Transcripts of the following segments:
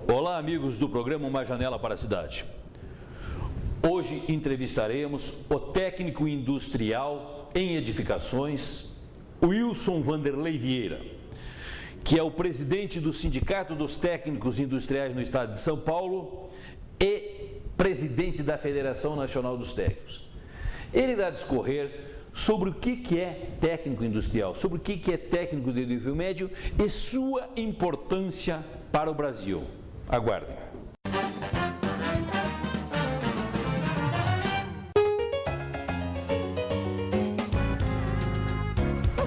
Olá, amigos do programa Uma Janela para a Cidade. Hoje entrevistaremos o técnico industrial em edificações, Wilson Vanderlei Vieira, que é o presidente do Sindicato dos Técnicos Industriais no Estado de São Paulo e presidente da Federação Nacional dos Técnicos. Ele irá discorrer sobre o que é técnico industrial, sobre o que é técnico de nível médio e sua importância para o Brasil. Aguardem.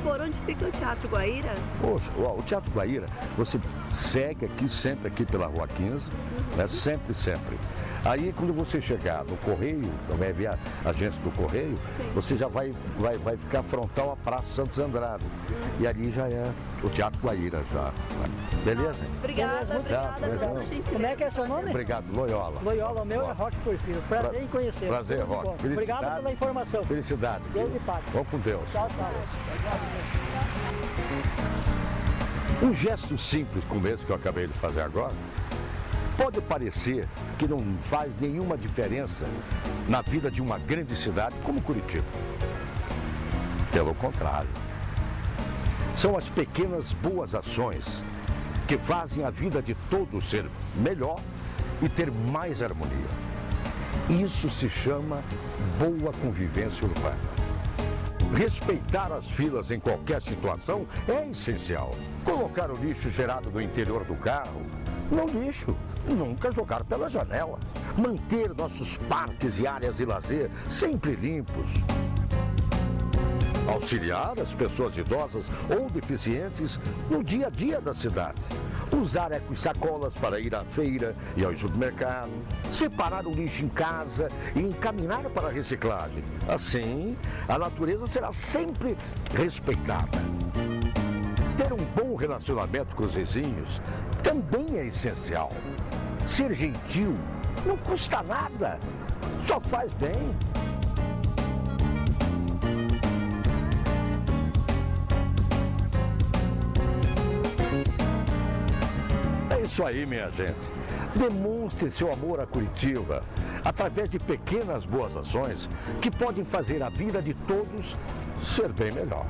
Por onde fica o Teatro Guaíra? Poxa, o Teatro Guaíra, você segue aqui, sempre aqui pela Rua 15, né? Sempre. Aí, quando você chegar no Correio, vai ver a agência do Correio, você já vai ficar frontal à Praça Santos Andrade. E ali já é o Teatro Guaíra, já. Beleza? Obrigada. Como é que é seu nome? Obrigado, Loyola. Loyola, o meu é Roque Porfírio. Prazer em conhecer. Prazer, Roque. Obrigado pela informação. Felicidade. Deus lhe pague. Vamos com Deus. Tchau. Um gesto simples como esse que eu acabei de fazer agora, pode parecer que não faz nenhuma diferença na vida de uma grande cidade como Curitiba. Pelo contrário, são as pequenas boas ações que fazem a vida de todos ser melhor e ter mais harmonia. Isso se chama boa convivência urbana. Respeitar as filas em qualquer situação é essencial. Colocar o lixo gerado no interior do carro no lixo. Nunca jogar pela janela. Manter nossos parques e áreas de lazer sempre limpos. Auxiliar as pessoas idosas ou deficientes no dia a dia da cidade. Usar eco-sacolas para ir à feira e ao supermercado. Separar o lixo em casa e encaminhar para a reciclagem. Assim, a natureza será sempre respeitada. Ter um bom relacionamento com os vizinhos também é essencial. Ser gentil não custa nada, só faz bem. É isso aí, minha gente. Demonstre seu amor a Curitiba através de pequenas boas ações que podem fazer a vida de todos ser bem melhor.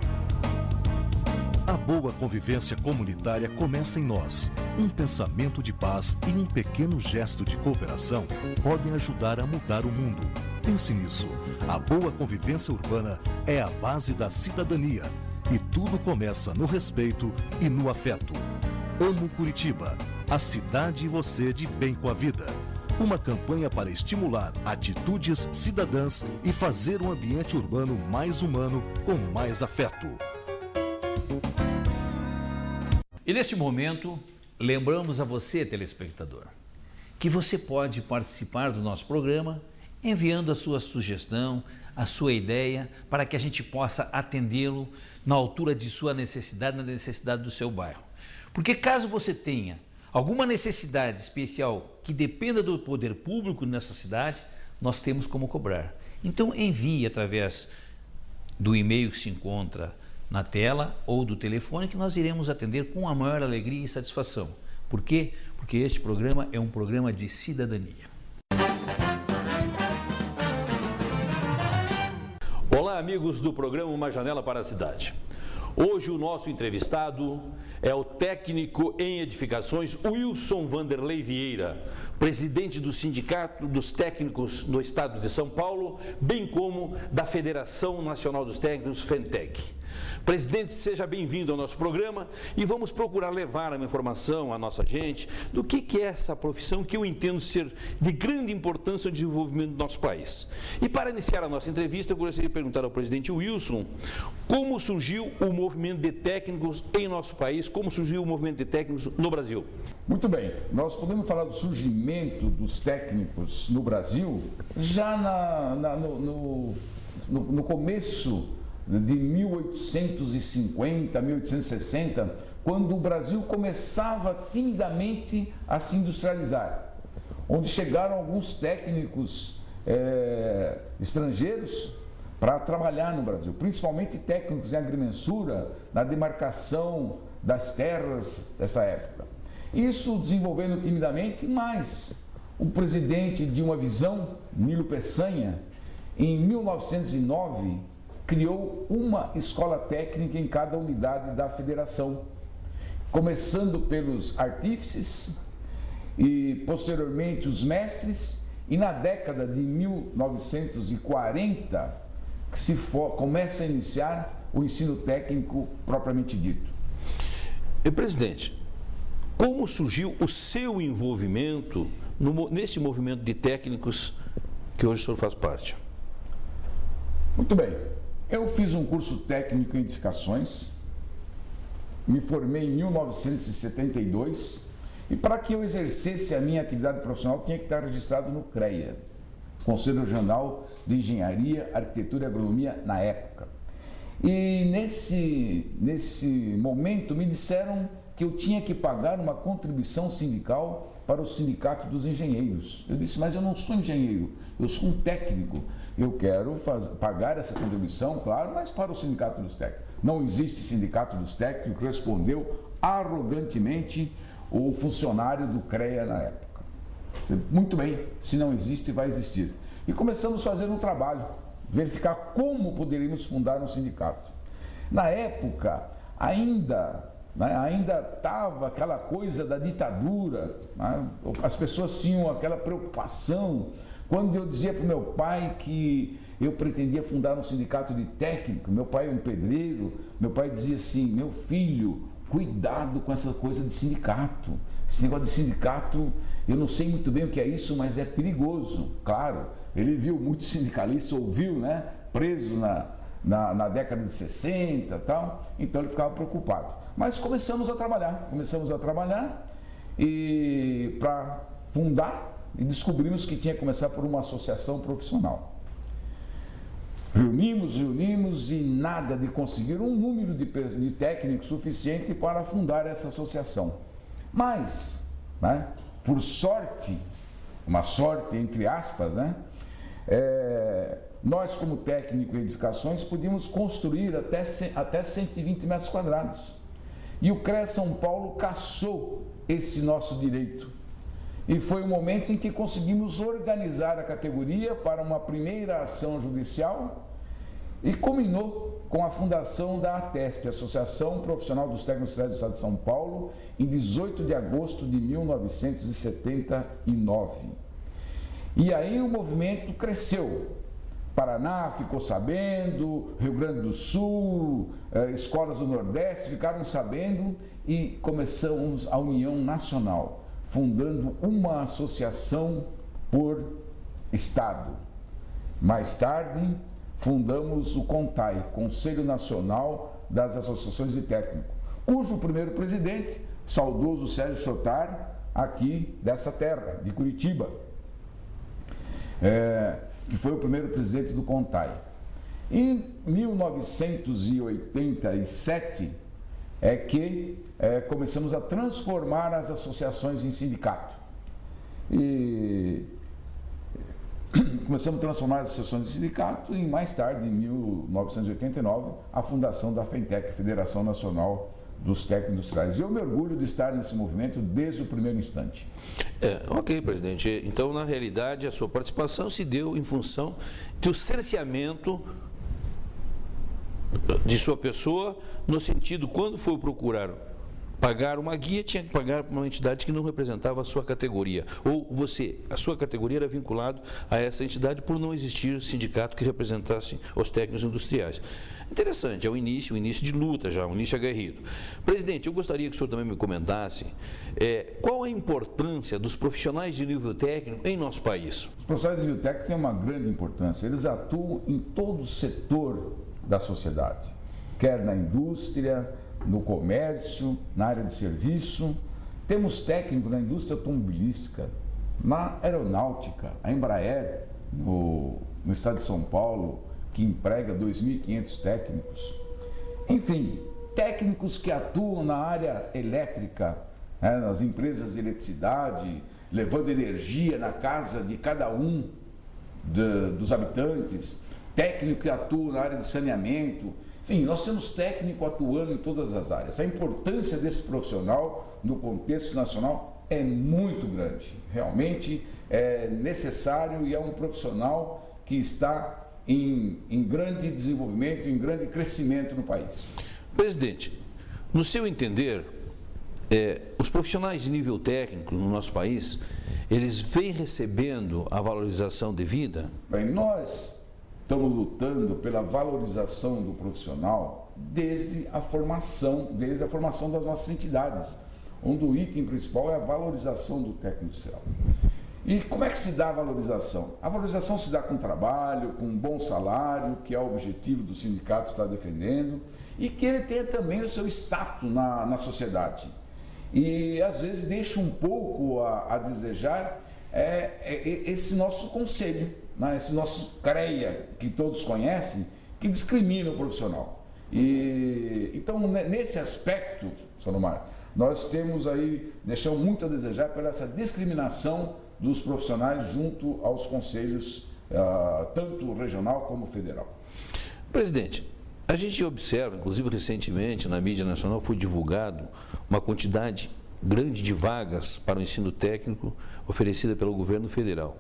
A boa convivência comunitária começa em nós. Um pensamento de paz e um pequeno gesto de cooperação podem ajudar a mudar o mundo. Pense nisso. A boa convivência urbana é a base da cidadania. E tudo começa no respeito e no afeto. Amo Curitiba, a cidade e você de bem com a vida. Uma campanha para estimular atitudes cidadãs e fazer um ambiente urbano mais humano com mais afeto. E neste momento, lembramos a você, telespectador, que você pode participar do nosso programa enviando a sua sugestão, a sua ideia, para que a gente possa atendê-lo na altura de sua necessidade, na necessidade do seu bairro. Porque caso você tenha alguma necessidade especial que dependa do poder público nessa cidade, nós temos como cobrar. Então envie através do e-mail que se encontra na tela ou do telefone, que nós iremos atender com a maior alegria e satisfação. Por quê? Porque este programa é um programa de cidadania. Olá, amigos do programa Uma Janela para a Cidade. Hoje o nosso entrevistado é o técnico em edificações Wilson Vanderlei Vieira, presidente do Sindicato dos Técnicos no Estado de São Paulo, bem como da Federação Nacional dos Técnicos, FENTEC. Presidente, seja bem-vindo ao nosso programa e vamos procurar levar uma informação à nossa gente do que é essa profissão que eu entendo ser de grande importância no desenvolvimento do nosso país. E para iniciar a nossa entrevista, eu gostaria de perguntar ao presidente Wilson como surgiu o movimento de técnicos em nosso país, como surgiu o movimento de técnicos no Brasil. Muito bem, nós podemos falar do surgimento dos técnicos no Brasil já no começo de 1850, 1860, quando o Brasil começava timidamente a se industrializar, onde chegaram alguns técnicos estrangeiros para trabalhar no Brasil, principalmente técnicos em agrimensura, na demarcação das terras dessa época. Isso desenvolvendo timidamente, mas o presidente de uma visão, Nilo Peçanha, em 1909, criou uma escola técnica em cada unidade da federação, começando pelos artífices e posteriormente os mestres, e na década de 1940 que começa a iniciar o ensino técnico propriamente dito. E, presidente, como surgiu o seu envolvimento nesse movimento de técnicos que hoje o senhor faz parte? Muito bem. Eu fiz um curso técnico em edificações, me formei em 1972 e para que eu exercesse a minha atividade profissional tinha que estar registrado no CREA, Conselho Regional de Engenharia, Arquitetura e Agronomia, na época. E nesse momento me disseram que eu tinha que pagar uma contribuição sindical para o Sindicato dos Engenheiros. Eu disse, mas eu não sou engenheiro, eu sou um técnico. Eu quero pagar essa contribuição, claro, mas para o Sindicato dos Técnicos. Não existe Sindicato dos Técnicos, respondeu arrogantemente o funcionário do CREA na época. Muito bem, se não existe, vai existir. E começamos a fazer um trabalho, verificar como poderíamos fundar um sindicato. Na época, ainda estava aquela coisa da ditadura, né? As pessoas tinham aquela preocupação. Quando eu dizia para o meu pai que eu pretendia fundar um sindicato de técnico, meu pai é um pedreiro, meu pai dizia assim, meu filho, cuidado com essa coisa de sindicato. Esse negócio de sindicato, eu não sei muito bem o que é isso, mas é perigoso. Claro, ele viu muitos sindicalistas, ouviu, né, presos na década de 60 e tal, então ele ficava preocupado. Mas começamos a trabalhar e para fundar, e descobrimos que tinha que começar por uma associação profissional. Reunimos e nada de conseguir um número de técnicos suficiente para fundar essa associação. Mas, né, por sorte, uma sorte entre aspas, né, nós como técnico em edificações podíamos construir até 120 metros quadrados. E o CREA São Paulo cassou esse nosso direito. E foi o momento em que conseguimos organizar a categoria para uma primeira ação judicial e culminou com a fundação da ATESP, Associação Profissional dos Técnicos Industriais do Estado de São Paulo, em 18 de agosto de 1979. E aí o movimento cresceu. Paraná ficou sabendo, Rio Grande do Sul, escolas do Nordeste ficaram sabendo e começamos a União Nacional, fundando uma associação por estado. Mais tarde, fundamos o CONTAI, Conselho Nacional das Associações de Técnico, cujo primeiro presidente, saudoso Sérgio Chotar, aqui dessa terra, de Curitiba, que foi o primeiro presidente do CONTAI. Em 1987, é que começamos a transformar as associações em sindicato. E começamos a transformar as associações em sindicato e mais tarde, em 1989, a fundação da FENTEC, Federação Nacional dos Técnicos Industriais. Eu me orgulho de estar nesse movimento desde o primeiro instante. Ok, presidente. Então, na realidade, a sua participação se deu em função do cerceamento de sua pessoa, no sentido, quando for procurar pagar uma guia, tinha que pagar para uma entidade que não representava a sua categoria. Ou a sua categoria era vinculada a essa entidade por não existir sindicato que representasse os técnicos industriais. Interessante, é o início de luta já, o início aguerrido. Presidente, eu gostaria que o senhor também me comentasse qual a importância dos profissionais de nível técnico em nosso país. Os profissionais de nível técnico têm uma grande importância, eles atuam em todo o setor da sociedade, quer na indústria, no comércio, na área de serviço. Temos técnicos na indústria automobilística, na aeronáutica, a Embraer, no estado de São Paulo, que emprega 2.500 técnicos. Enfim, técnicos que atuam na área elétrica, nas empresas de eletricidade, levando energia na casa de cada um dos habitantes, técnico que atua na área de saneamento, Enfim, nós temos técnico atuando em todas as áreas. A importância desse profissional no contexto nacional é muito grande. Realmente é necessário e é um profissional que está em grande desenvolvimento, em grande crescimento no país. Presidente, no seu entender, os profissionais de nível técnico no nosso país, eles vêm recebendo a valorização devida? Bem, nós estamos lutando pela valorização do profissional desde a formação das nossas entidades, onde o item principal é a valorização do técnico industrial. E como é que se dá a valorização? A valorização se dá com trabalho, com um bom salário, que é o objetivo do sindicato estar defendendo, e que ele tenha também o seu status na sociedade. E às vezes deixa um pouco a desejar esse nosso conselho, né? Esse nosso CREA, que todos conhecem, que discrimina o profissional. Então, nesse aspecto, Sonomar, nós temos aí, deixamos muito a desejar por essa discriminação dos profissionais junto aos conselhos, tanto regional como federal. Presidente, a gente observa, inclusive recentemente na mídia nacional foi divulgado uma quantidade grande de vagas para o ensino técnico oferecida pelo governo federal.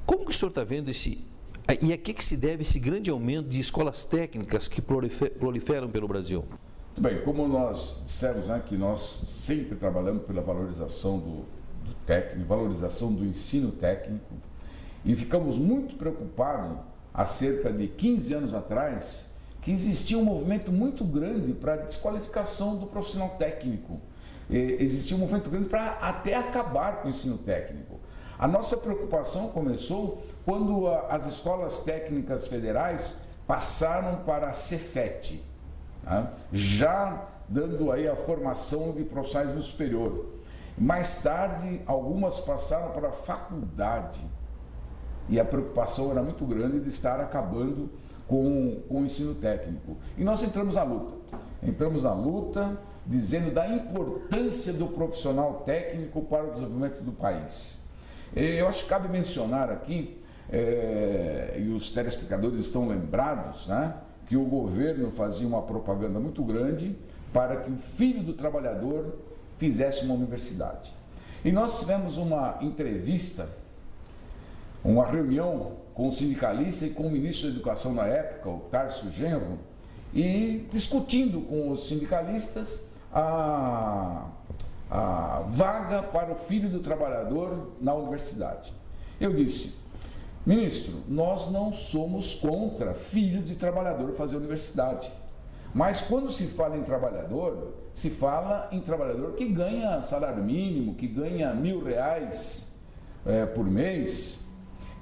Como que o senhor está vendo e a que se deve esse grande aumento de escolas técnicas que proliferam pelo Brasil? Muito bem, como nós dissemos, né, que nós sempre trabalhamos pela valorização do técnico, valorização do ensino técnico, e ficamos muito preocupados há cerca de 15 anos atrás, que existia um movimento muito grande para a desqualificação do profissional técnico. Existia um movimento grande para até acabar com o ensino técnico. A nossa preocupação começou quando as escolas técnicas federais passaram para a Cefet, né? Já dando aí a formação de profissionais no superior. Mais tarde, algumas passaram para a faculdade. E a preocupação era muito grande de estar acabando com o ensino técnico. E nós entramos na luta. Entramos na luta dizendo da importância do profissional técnico para o desenvolvimento do país. Eu acho que cabe mencionar aqui, e os telespectadores estão lembrados, né, que o governo fazia uma propaganda muito grande para que o filho do trabalhador fizesse uma universidade. E nós tivemos uma entrevista, uma reunião com o sindicalista e com o ministro da Educação na época, o Tarso Genro, e discutindo com os sindicalistas a vaga para o filho do trabalhador na universidade. Eu disse, ministro, nós não somos contra filho de trabalhador fazer universidade. Mas quando se fala em trabalhador, se fala em trabalhador que ganha salário mínimo, que ganha R$1.000 por mês.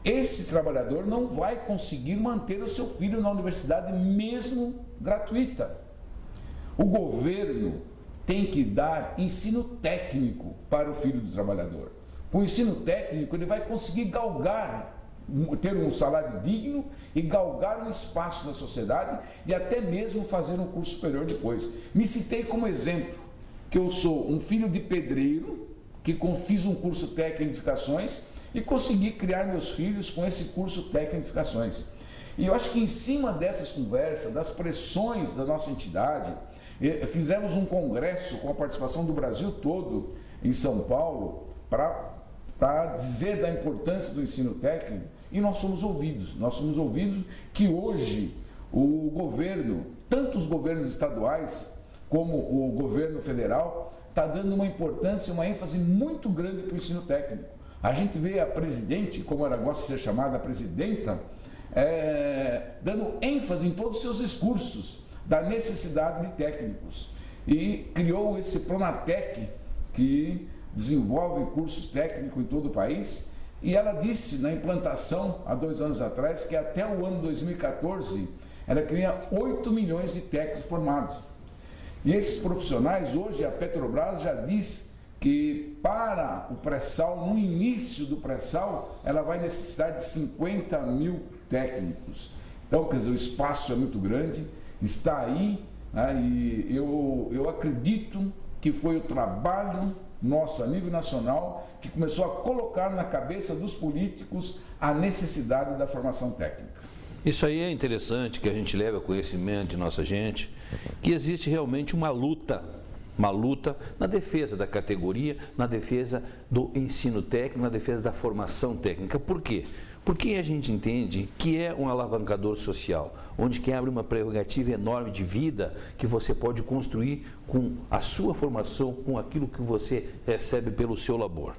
Esse trabalhador não vai conseguir manter o seu filho na universidade, mesmo gratuita. O governo tem que dar ensino técnico para o filho do trabalhador. Com o ensino técnico, ele vai conseguir galgar, ter um salário digno e galgar um espaço na sociedade e até mesmo fazer um curso superior depois. Me citei como exemplo que eu sou um filho de pedreiro, que fiz um curso técnico em edificações e consegui criar meus filhos com esse curso técnico em edificações. E eu acho que em cima dessas conversas, das pressões da nossa entidade, fizemos um congresso com a participação do Brasil todo em São Paulo para dizer da importância do ensino técnico e nós somos ouvidos. Nós somos ouvidos que hoje o governo, tanto os governos estaduais como o governo federal, está dando uma importância, uma ênfase muito grande para o ensino técnico. A gente vê a presidente, como ela gosta de ser chamada, a presidenta, dando ênfase em todos os seus discursos da necessidade de técnicos. E criou esse Pronatec, que desenvolve cursos técnicos em todo o país. E ela disse na implantação, há 2 anos atrás, que até o ano 2014, ela queria 8 milhões de técnicos formados. E esses profissionais, hoje a Petrobras já diz que para o pré-sal, no início do pré-sal, ela vai necessitar de 50 mil técnicos. Então, quer dizer, o espaço é muito grande, está aí, né, e eu acredito que foi o trabalho nosso a nível nacional que começou a colocar na cabeça dos políticos a necessidade da formação técnica. Isso aí é interessante que a gente leve a conhecimento de nossa gente, que existe realmente uma luta na defesa da categoria, na defesa do ensino técnico, na defesa da formação técnica. Por quê? Porque a gente entende que é um alavancador social, onde que abre uma prerrogativa enorme de vida que você pode construir com a sua formação, com aquilo que você recebe pelo seu labor.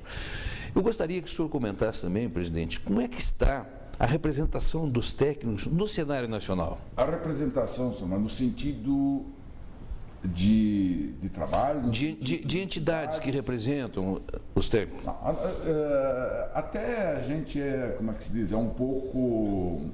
Eu gostaria que o senhor comentasse também, presidente, como é que está a representação dos técnicos no cenário nacional? A representação, no sentido de trabalho... De entidades que representam os técnicos. Até a gente como é que se diz, é um pouco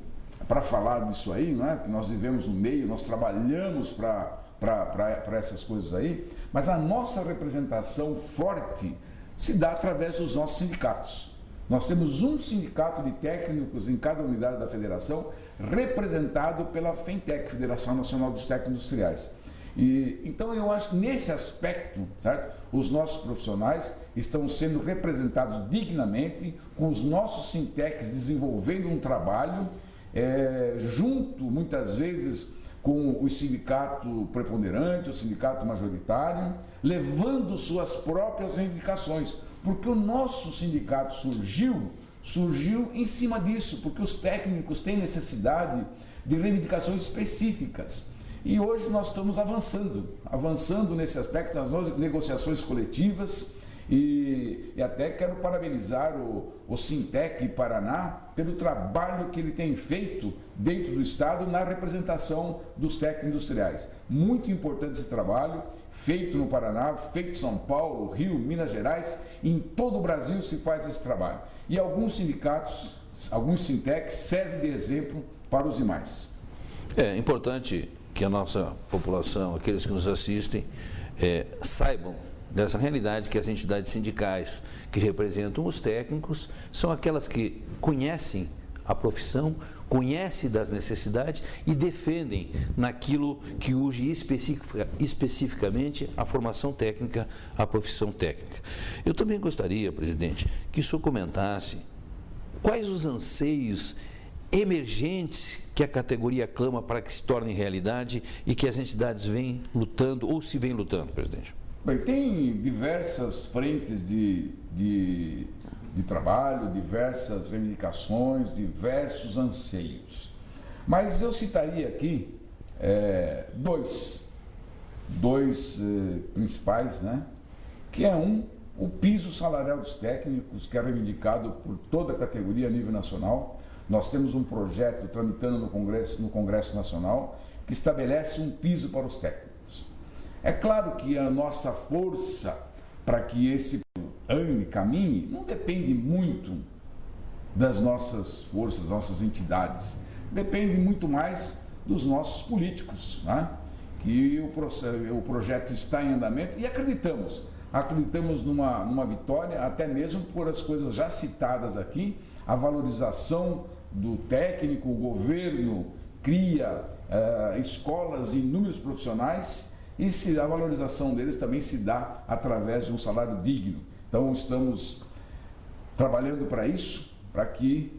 para falar disso aí, não é? Porque nós vivemos no meio, nós trabalhamos para essas coisas aí, mas a nossa representação forte se dá através dos nossos sindicatos. Nós temos um sindicato de técnicos em cada unidade da federação, representado pela FENTEC, Federação Nacional dos Técnicos Industriais. Então eu acho que nesse aspecto, certo? Os nossos profissionais estão sendo representados dignamente, com os nossos sintecs desenvolvendo um trabalho junto, muitas vezes, com o sindicato preponderante, o sindicato majoritário, levando suas próprias reivindicações, porque o nosso sindicato surgiu em cima disso, porque os técnicos têm necessidade de reivindicações específicas. E hoje nós estamos avançando nesse aspecto nas negociações coletivas e até quero parabenizar o Sintec Paraná pelo trabalho que ele tem feito dentro do Estado na representação dos técnicos industriais. Muito importante esse trabalho, feito no Paraná, feito em São Paulo, Rio, Minas Gerais, em todo o Brasil se faz esse trabalho. E alguns sindicatos, alguns Sintecs servem de exemplo para os demais. É importante que a nossa população, aqueles que nos assistem, saibam dessa realidade que as entidades sindicais que representam os técnicos são aquelas que conhecem a profissão, conhecem das necessidades e defendem naquilo que urge especificamente a formação técnica, a profissão técnica. Eu também gostaria, presidente, que o senhor comentasse quais os anseios emergentes que a categoria clama para que se tornem realidade e que as entidades vêm lutando ou se vêm lutando, presidente? Bem, tem diversas frentes de trabalho, diversas reivindicações, diversos anseios. Mas eu citaria aqui dois principais, né? Que é o piso salarial dos técnicos, que é reivindicado por toda a categoria a nível nacional. Nós temos um projeto tramitando no Congresso Nacional que estabelece um piso para os técnicos. É claro que a nossa força para que esse caminhe não depende muito das nossas forças, das nossas entidades. Depende muito mais dos nossos políticos, né? Que o projeto está em andamento e acreditamos numa vitória, até mesmo por as coisas já citadas aqui, a valorização do técnico, o governo cria escolas e inúmeros profissionais e a valorização deles também se dá através de um salário digno. Então estamos trabalhando para isso, para que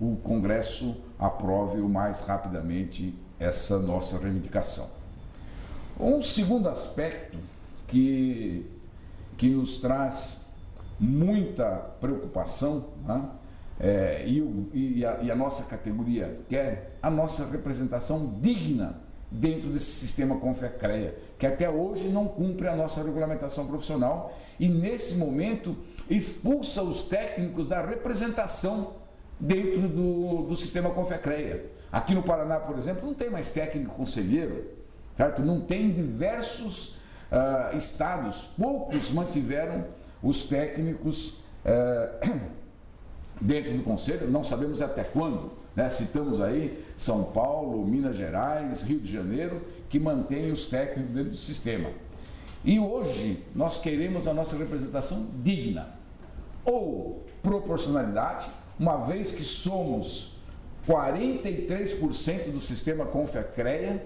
o Congresso aprove o mais rapidamente essa nossa reivindicação. Um segundo aspecto que nos traz muita preocupação, né? E a nossa categoria quer a nossa representação digna dentro desse sistema Confecrea, que até hoje não cumpre a nossa regulamentação profissional e nesse momento expulsa os técnicos da representação dentro do sistema Confecrea. Aqui no Paraná, por exemplo, não tem mais técnico conselheiro, certo? Não tem diversos estados, poucos mantiveram os técnicos dentro do Conselho, não sabemos até quando, né? Citamos aí São Paulo, Minas Gerais, Rio de Janeiro, que mantêm os técnicos dentro do sistema. E hoje nós queremos a nossa representação digna, ou proporcionalidade, uma vez que somos 43% do sistema Confecrea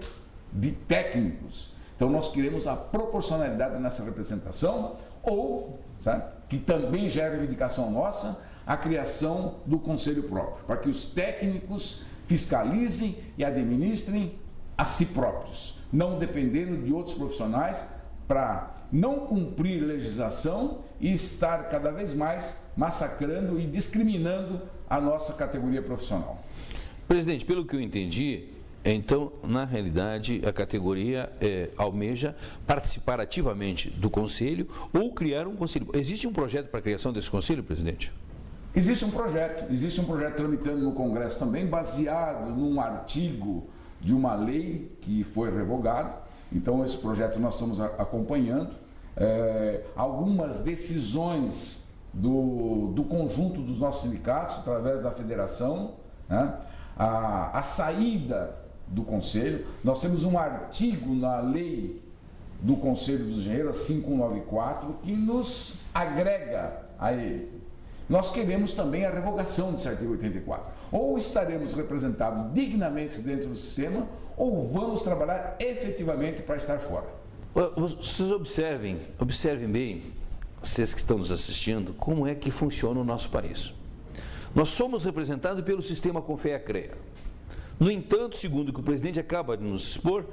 de técnicos. Então nós queremos a proporcionalidade nessa representação, ou, sabe, que também já é reivindicação nossa, a criação do conselho próprio, para que os técnicos fiscalizem e administrem a si próprios, não dependendo de outros profissionais para não cumprir legislação e estar cada vez mais massacrando e discriminando a nossa categoria profissional. Presidente, pelo que eu entendi, então, na realidade, a categoria almeja participar ativamente do Conselho ou criar um Conselho. Existe um projeto para a criação desse Conselho, presidente? Existe um projeto tramitando no Congresso também, baseado num artigo de uma lei que foi revogada. Então, esse projeto nós estamos acompanhando. Algumas decisões do conjunto dos nossos sindicatos, através da federação, né? A saída do Conselho. Nós temos um artigo na lei do Conselho dos Engenheiros, 5194, que nos agrega a eles. Nós queremos também a revogação desse artigo 84. Ou estaremos representados dignamente dentro do sistema, ou vamos trabalhar efetivamente para estar fora. Vocês observem bem, vocês que estão nos assistindo, como é que funciona o nosso país. Nós somos representados pelo sistema CONFEA-CREA. No entanto, segundo o que o presidente acaba de nos expor,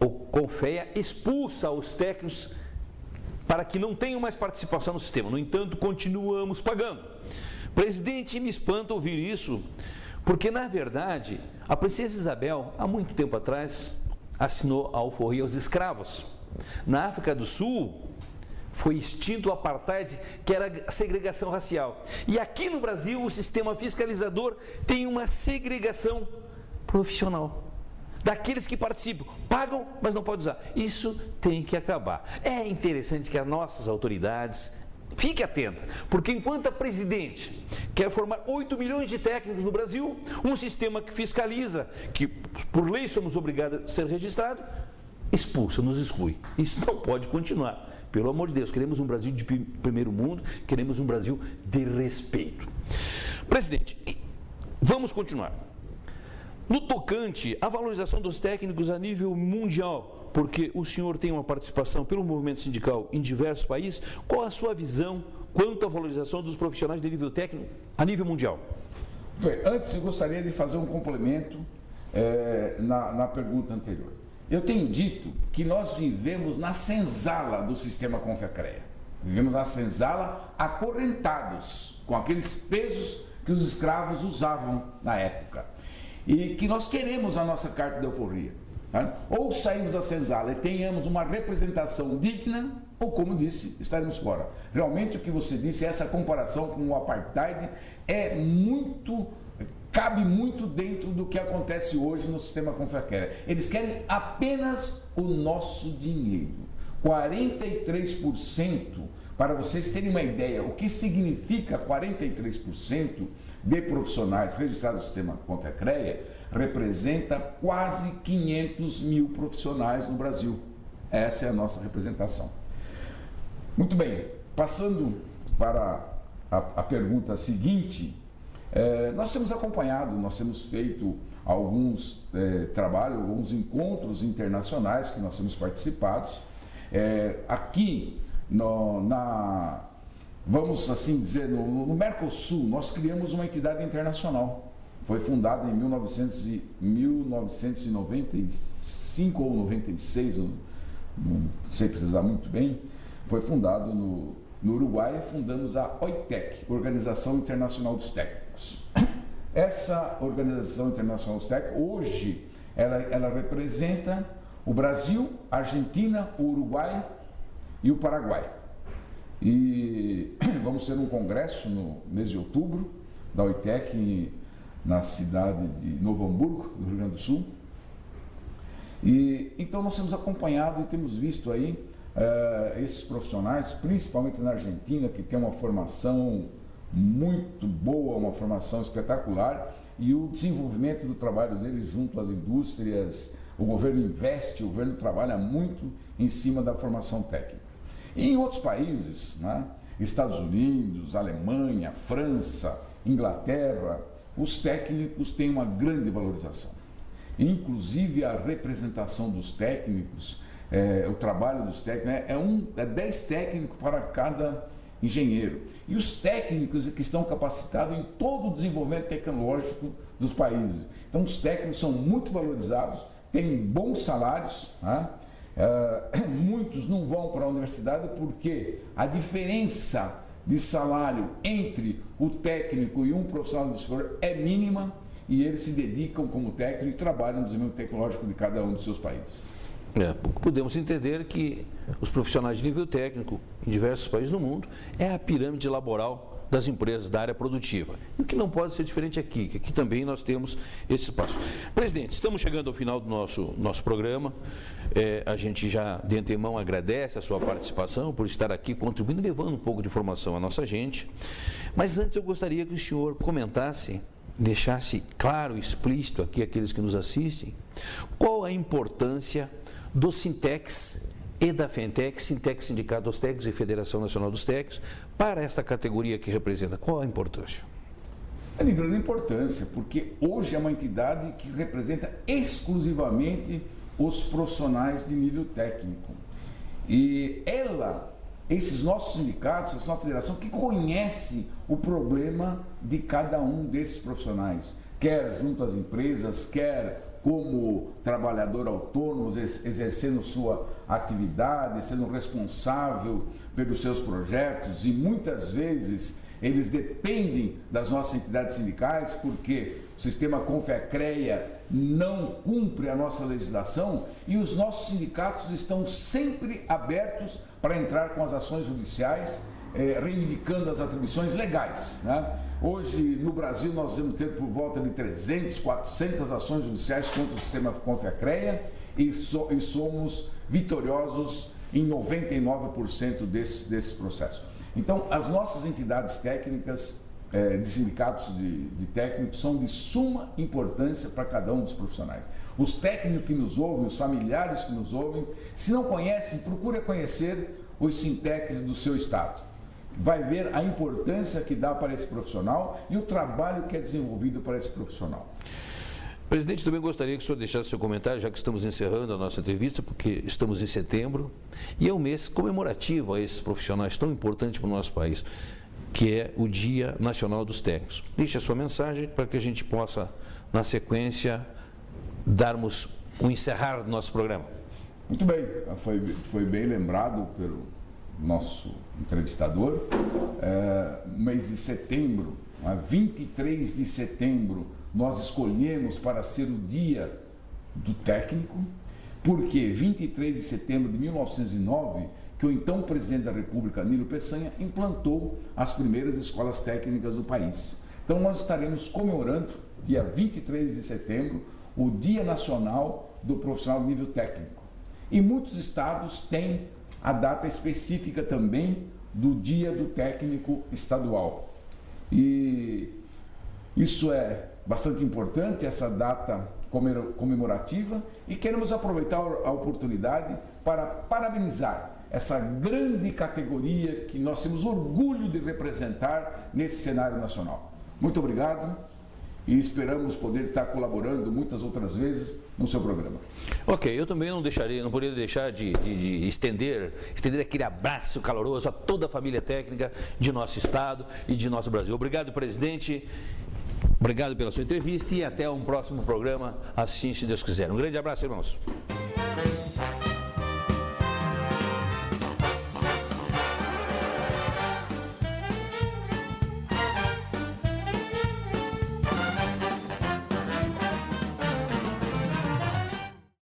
o CONFEA expulsa os técnicos para que não tenham mais participação no sistema. No entanto, continuamos pagando. Presidente, me espanta ouvir isso, porque, na verdade, a princesa Isabel, há muito tempo atrás, assinou a alforria aos escravos. Na África do Sul, foi extinto o apartheid, que era a segregação racial. E aqui no Brasil, o sistema fiscalizador tem uma segregação profissional. Daqueles que participam, pagam, mas não podem usar. Isso tem que acabar. É interessante que as nossas autoridades fiquem atentas, porque enquanto a presidente quer formar 8 milhões de técnicos no Brasil, um sistema que fiscaliza, que por lei somos obrigados a ser registrado, expulsa, nos exclui. Isso não pode continuar. Pelo amor de Deus, queremos um Brasil de primeiro mundo, queremos um Brasil de respeito. Presidente, vamos continuar. No tocante à valorização dos técnicos a nível mundial, porque o senhor tem uma participação pelo movimento sindical em diversos países, qual a sua visão quanto à valorização dos profissionais de nível técnico a nível mundial? Bem, antes eu gostaria de fazer um complemento na pergunta anterior. Eu tenho dito que nós vivemos na senzala do sistema CONFEA-CREA. Vivemos na senzala acorrentados com aqueles pesos que os escravos usavam na época. E que nós queremos a nossa carta de alforria. Tá? Ou saímos da senzala e tenhamos uma representação digna, ou, como disse, estaremos fora. Realmente o que você disse, essa comparação com o apartheid cabe muito dentro do que acontece hoje no sistema CONFEA-CREA. Eles querem apenas o nosso dinheiro. 43%, para vocês terem uma ideia, o que significa 43% de profissionais registrados no sistema CONFEA-CREA, representa quase 500 mil profissionais no Brasil. Essa é a nossa representação. Muito bem, passando para a pergunta seguinte, nós temos acompanhado, nós temos feito alguns trabalhos, alguns encontros internacionais que nós temos participado. Aqui, vamos assim dizer, no Mercosul, nós criamos uma entidade internacional. Foi fundada em 1995 ou 96, não sei precisar muito bem. Foi fundado no Uruguai, fundamos a OITEC, Organização Internacional dos Técnicos. Essa Organização Internacional dos Técnicos, hoje, ela representa o Brasil, a Argentina, o Uruguai e o Paraguai. E vamos ter um congresso no mês de outubro da OITEC na cidade de Novo Hamburgo, no Rio Grande do Sul. E então nós temos acompanhado e temos visto aí esses profissionais, principalmente na Argentina, que tem uma formação muito boa, uma formação espetacular, e o desenvolvimento do trabalho deles junto às indústrias. O governo investe, o governo trabalha muito em cima da formação técnica. E em outros países, né, Estados Unidos, Alemanha, França, Inglaterra, os técnicos têm uma grande valorização. Inclusive a representação dos técnicos, o trabalho dos técnicos, é 10 técnicos para cada engenheiro. E os técnicos que estão capacitados em todo o desenvolvimento tecnológico dos países. Então, os técnicos são muito valorizados, têm bons salários, né? Muitos não vão para a universidade porque a diferença de salário entre o técnico e um profissional de superior é mínima e eles se dedicam como técnico e trabalham no desenvolvimento tecnológico de cada um dos seus países. Podemos entender que os profissionais de nível técnico em diversos países do mundo é a pirâmide laboral das empresas da área produtiva. E o que não pode ser diferente aqui, que aqui também nós temos esse espaço. Presidente, estamos chegando ao final do nosso programa. A gente já de antemão agradece a sua participação por estar aqui contribuindo, levando um pouco de informação à nossa gente. Mas antes eu gostaria que o senhor comentasse, deixasse claro e explícito aqui àqueles que nos assistem, qual a importância do Sintex e da FENTEC, Sintex, Sindicato dos Técnicos e Federação Nacional dos Técnicos, para esta categoria que representa. Qual a importância? É de grande importância, porque hoje é uma entidade que representa exclusivamente os profissionais de nível técnico. E esses nossos sindicatos, essa nossa federação, que conhece o problema de cada um desses profissionais, quer junto às empresas, quer como trabalhador autônomo, exercendo sua atividade, sendo responsável pelos seus projetos, e muitas vezes eles dependem das nossas entidades sindicais porque o sistema CONFEA-CREA não cumpre a nossa legislação e os nossos sindicatos estão sempre abertos para entrar com as ações judiciais, reivindicando as atribuições legais, né? Hoje, no Brasil, nós vamos ter por volta de 300, 400 ações judiciais contra o sistema CONFEA-CREA e somos vitoriosos em 99% desses processos. Então, as nossas entidades técnicas, de sindicatos de técnicos, são de suma importância para cada um dos profissionais. Os técnicos que nos ouvem, os familiares que nos ouvem, se não conhecem, procure conhecer os Sintecs do seu estado. Vai ver a importância que dá para esse profissional e o trabalho que é desenvolvido para esse profissional. Presidente, também gostaria que o senhor deixasse seu comentário, já que estamos encerrando a nossa entrevista, porque estamos em setembro, e é um mês comemorativo a esses profissionais tão importantes para o nosso país, que é o Dia Nacional dos Técnicos. Deixe a sua mensagem para que a gente possa, na sequência, darmos um encerrar do nosso programa. Muito bem, foi bem lembrado pelo nosso entrevistador. Mês de setembro, 23 de setembro, nós escolhemos para ser o dia do técnico, porque 23 de setembro de 1909, que o então presidente da República, Nilo Peçanha, implantou as primeiras escolas técnicas do país. Então nós estaremos comemorando, dia 23 de setembro, o Dia Nacional do Profissional de Nível Técnico. E muitos estados têm a data específica também do Dia do Técnico Estadual. E isso é bastante importante, essa data comemorativa, e queremos aproveitar a oportunidade para parabenizar essa grande categoria que nós temos orgulho de representar nesse cenário nacional. Muito obrigado e esperamos poder estar colaborando muitas outras vezes no seu programa. Ok, eu também não poderia deixar de estender aquele abraço caloroso a toda a família técnica de nosso estado e de nosso Brasil. Obrigado, presidente. Obrigado pela sua entrevista e até um próximo programa, assim se Deus quiser. Um grande abraço, irmãos.